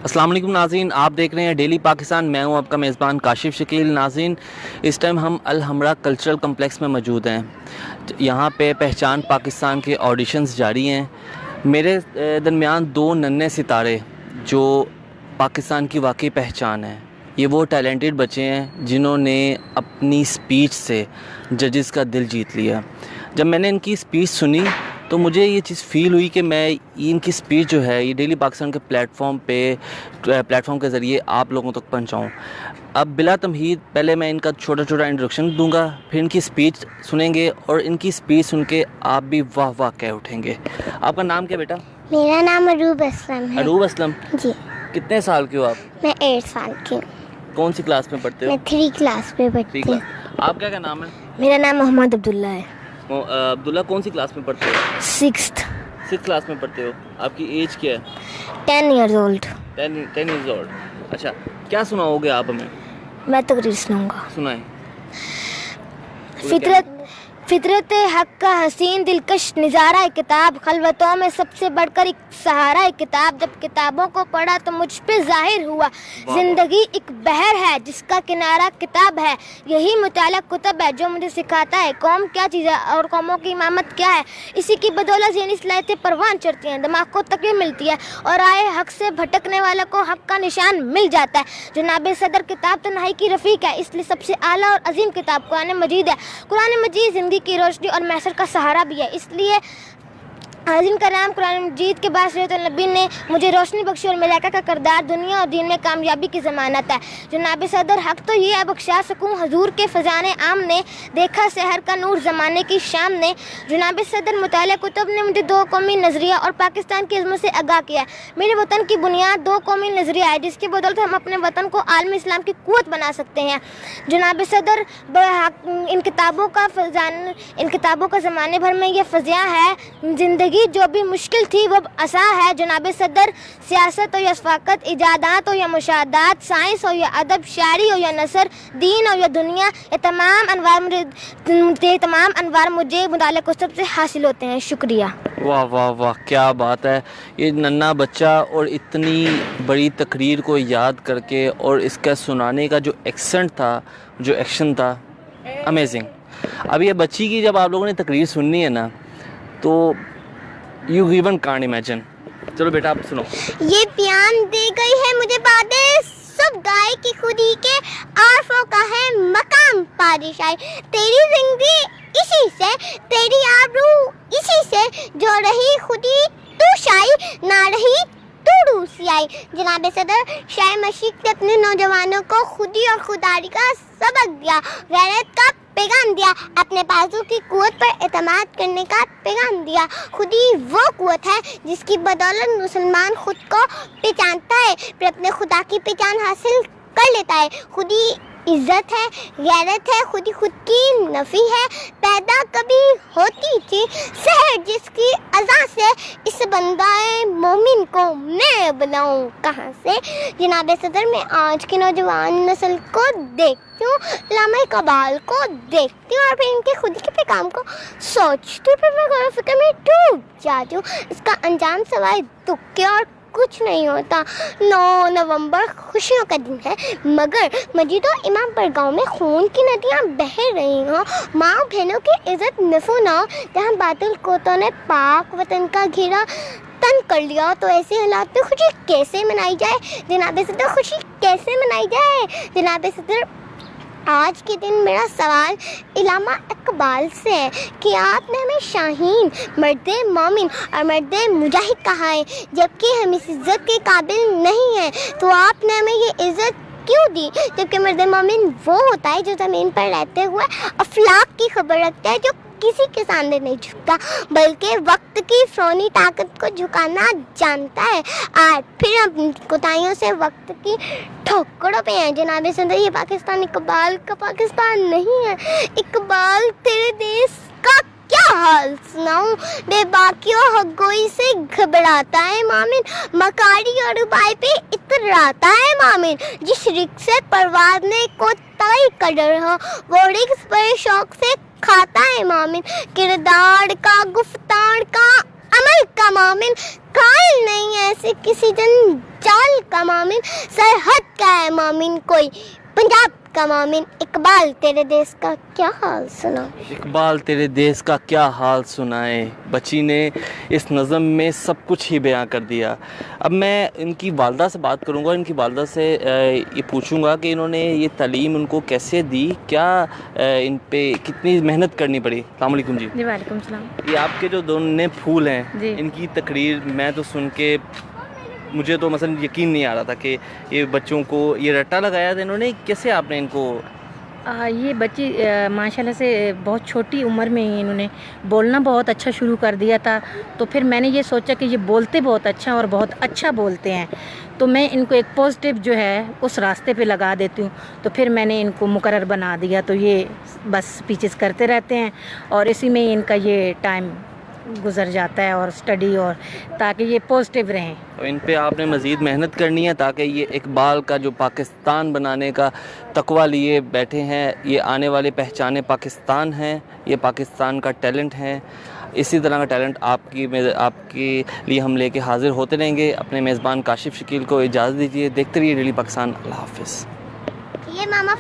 अस्सलाम वालेकुम नाज़रीन, आप देख रहे हैं डेली पाकिस्तान। मैं हूं आपका मेज़बान काशिफ शकील। नाज़रीन, इस टाइम हम अल हमरा कल्चरल कम्प्लेक्स में मौजूद हैं। यहां पे पहचान पाकिस्तान के ऑडिशंस जारी हैं। मेरे दरमियान दो नन्हे सितारे जो पाकिस्तान की वाकई पहचान है। ये वो टैलेंटेड बच्चे हैं जिन्होंने अपनी स्पीच से जजेस का दिल जीत लिया। जब मैंने इनकी स्पीच सुनी तो मुझे ये चीज़ फ़ील हुई कि मैं इनकी स्पीच जो है ये डेली पाकिस्तान के प्लेटफॉर्म के ज़रिए आप लोगों तक पहुंचाऊं। अब बिला तमहीद पहले मैं इनका छोटा छोटा इंट्रोडक्शन दूंगा, फिर इनकी स्पीच सुनेंगे और इनकी स्पीच सुन के आप भी वाह वाह कह उठेंगे। आपका नाम क्या बेटा? मेरा नाम अरूब असलम है। अरूब असलम जी। कितने साल के हो आप? मैं 8 साल की हूँ। कौन सी क्लास में पढ़ते हो? मैं 3 क्लास में पढ़ती हूँ। आपका क्या नाम है? मेरा नाम मोहम्मद अब्दुल्ला है। अब्दुल्ला कौन सी क्लास में पढ़ते हो? 6th क्लास में पढ़ते हो। आपकी एज क्या है? 10 years old। 10 years old। अच्छा, क्या सुनाओगे आप हमें? मैं तकरीर सुनाऊंगा। सुनाएं। फितरत हक का हसीन दिलकश नज़ारा किताब, खलवतों में सबसे बढ़कर एक सहारा किताब। जब किताबों को पढ़ा तो मुझ पे जाहिर हुआ जिंदगी एक बहर है जिसका किनारा किताब है। यही मुताला कुतब है जो मुझे सिखाता है कौम क्या चीज़ है और कौमों की इमामत क्या है। इसी की बदौलत ज़हनी सलाहियतें परवान चढ़ती हैं, दिमाग को तकलीफ मिलती है और आए हक से भटकने वाले को हक का निशान मिल जाता है। जनाब सदर किताब तो नहाई की रफ़ीक है, इसलिए सबसे आला और अजीम किताब कुरान मजीद है। कुरान मजीद ज़िंदगी की रोशनी और महशर का सहारा भी है, इसलिए आज़िम का नाम कुरान मजीद के बाद सीरत नबी ने मुझे रोशनी बख्शी और मलाइका का किरदार दुनिया और दीन में कामयाबी की ज़मानत है। जनाब सदर हक तो ये है बख्शा सकूँ हजूर के फ़ज़ाने आम ने देखा शहर का नूर ज़माने की शाम ने। जनाब सदर मुताले कुतुब ने मुझे दो कौमी नज़रिया और पाकिस्तान की इज़्ज़त से आगाह किया। मेरे वतन की बुनियाद दो कौमी नज़रिया है जिसकी बदौलत हम अपने वतन को आलमी इस्लाम की क़ुव्वत बना सकते हैं। जनाब सदर इन किताबों का ज़माने भर में ये फ़ज़िया है, ज़िंदगी जो भी मुश्किल थी वो आसा है। जनाब सदर सियासत हो या सफ़ाकत, इजादात हो या मुशाहदात, साइंस हो या अदब, शायरी हो या नसर, दीन हो या दुनिया, ये तमाम अनवार मुझे मुताले कुतुब से हासिल होते हैं। शुक्रिया। वाह वाह वाह, क्या बात है। ये नन्हा बच्चा और इतनी बड़ी तकरीर को याद करके और इसका सुनाने का जो एक्सेंट था, जो एक्शन था, अमेजिंग। अब ये बच्ची की जब आप लोगों ने तकरीर सुननी है ना तो यू इवन कांट इमेजिन। चलो बेटा आप सुनो। ये बयान दे गई है मुझे बातें सब गाय की खुदी के आरफों का है मकाम पादिशाही। तेरी जिंदगी इसी से, तेरी आबरू इसी से, जो रही खुदी तू शाही ना रही तू रूसियाई। जनाब सदर शाह मशीक ने अपने नौजवानों को खुदी और खुदारी का सबक दिया, गैरत का पैगाम दिया, अपने बाजू की कुव्वत पर एतमाद करने का पैगाम दिया। खुदी वो कुव्वत है जिसकी बदौलत मुसलमान खुद को पहचानता है, फिर अपने खुदा की पहचान हासिल कर लेता है। खुदी इज्जत है, गैरत है, खुद की नफ़ी है, पैदा कभी होती थी शहर जिसकी अज़ा से, इस बंदाए मोमिन को मैं बनाऊं कहाँ से। जनाब सदर मैं आज की नौजवान नस्ल को देखती हूँ, लामा इकबाल को देखती हूँ और फिर इनके खुद के पैगाम को सोचती हूँ, फिर मैं गौर फिक्र में डूब जाती हूँ। इसका अंजाम सवाए दुख के और कुछ नहीं होता। 9 नवंबर खुशियों का दिन है, मगर मस्जिदों इमाम पर गाँव में खून की नदियाँ बह रही हों, माँ बहनों की इज्जत मिफू ना हो, जहाँ बातिल कोतों ने पाक वतन का घेरा तन कर लिया, तो ऐसे हालात में खुशी कैसे मनाई जाए। जनाब सदर खुशी कैसे मनाई जाए। जनाब सदर आज के दिन मेरा सवाल इलामा इकबाल से है कि आपने हमें शाहीन, मर्दे मोमिन और मर्दे मुजाहिद कहा है, जबकि हम इस इज़्ज़त के काबिल नहीं हैं, तो आपने हमें ये इज़्ज़त क्यों दी। जबकि मर्दे मोमिन वो होता है जो ज़मीन पर रहते हुए अफलाक की खबर रखता है, जो किसी के सामने नहीं झुकता बल्कि वक्त की फ़ौनी ताकत को झुकाना जानता है। आज फिर हम कोताहियों से वक्त की ठोकरों पे हैं। जनाब सदर ये पाकिस्तान इकबाल का पाकिस्तान नहीं है। इकबाल तेरे देश का क्या हाल सुनाऊं, बेबाकियों हगोई से घबराता है मामिन, मकारी और रुबाई पे इतराता है मामिन। जिस रिक्स से परवाज़ ने को तय कदर हो वो रिक्स पर शौक से खाता है मामिन। किरदार का, गुफ्तार का, अमल का मामिन, कायल नहीं ऐसे किसी जन जाल का मोमिन, सरहद का है मोमिन कोई, पंजाब का मोमिन। इकबाल तेरे देश का क्या हाल सुना। इकबाल तेरे देश का क्या हाल सुनाए। बच्ची ने इस नज़म में सब कुछ ही बयां कर दिया। अब मैं इनकी वालदा से बात करूंगा, इनकी वालदा से ये पूछूंगा कि इन्होंने ये तालीम उनको कैसे दी, क्या इन पे कितनी मेहनत करनी पड़ी। अस्सलाम वालेकुम जी। जी वालेकुम सलाम। ये आपके जो दोनों फूल हैं, जी। इनकी तकरीर मैं तो सुन के मुझे तो मसलन यकीन नहीं आ रहा था कि ये बच्चों को ये रट्टा लगाया था इन्होंने। कैसे आपने इनको ये बच्ची माशाल्लाह से बहुत छोटी उम्र में ही इन्होंने बोलना बहुत अच्छा शुरू कर दिया था। तो फिर मैंने ये सोचा कि ये बोलते बहुत अच्छा और बहुत अच्छा बोलते हैं, तो मैं इनको एक पॉजिटिव जो है उस रास्ते पे लगा देती हूँ। तो फिर मैंने इनको मुकर्रर बना दिया, तो ये बस स्पीचेस करते रहते हैं और इसी में ही इनका ये टाइम गुजर जाता है और स्टडी, और ताकि ये पॉजिटिव रहें। तो इन पे आपने मज़ीद मेहनत करनी है ताकि ये इकबाल का जो पाकिस्तान बनाने का तकवा लिए बैठे हैं, ये आने वाले पहचाने पाकिस्तान हैं, ये पाकिस्तान का टैलेंट है। इसी तरह का टैलेंट आपके लिए हम लेके हाज़िर होते रहेंगे। अपने मेज़बान काशिफ शकील को इजाज़त दीजिए। देखते रहिए डेली पाकिस्तान। अल्लाह हाफ़िज़। ये मामा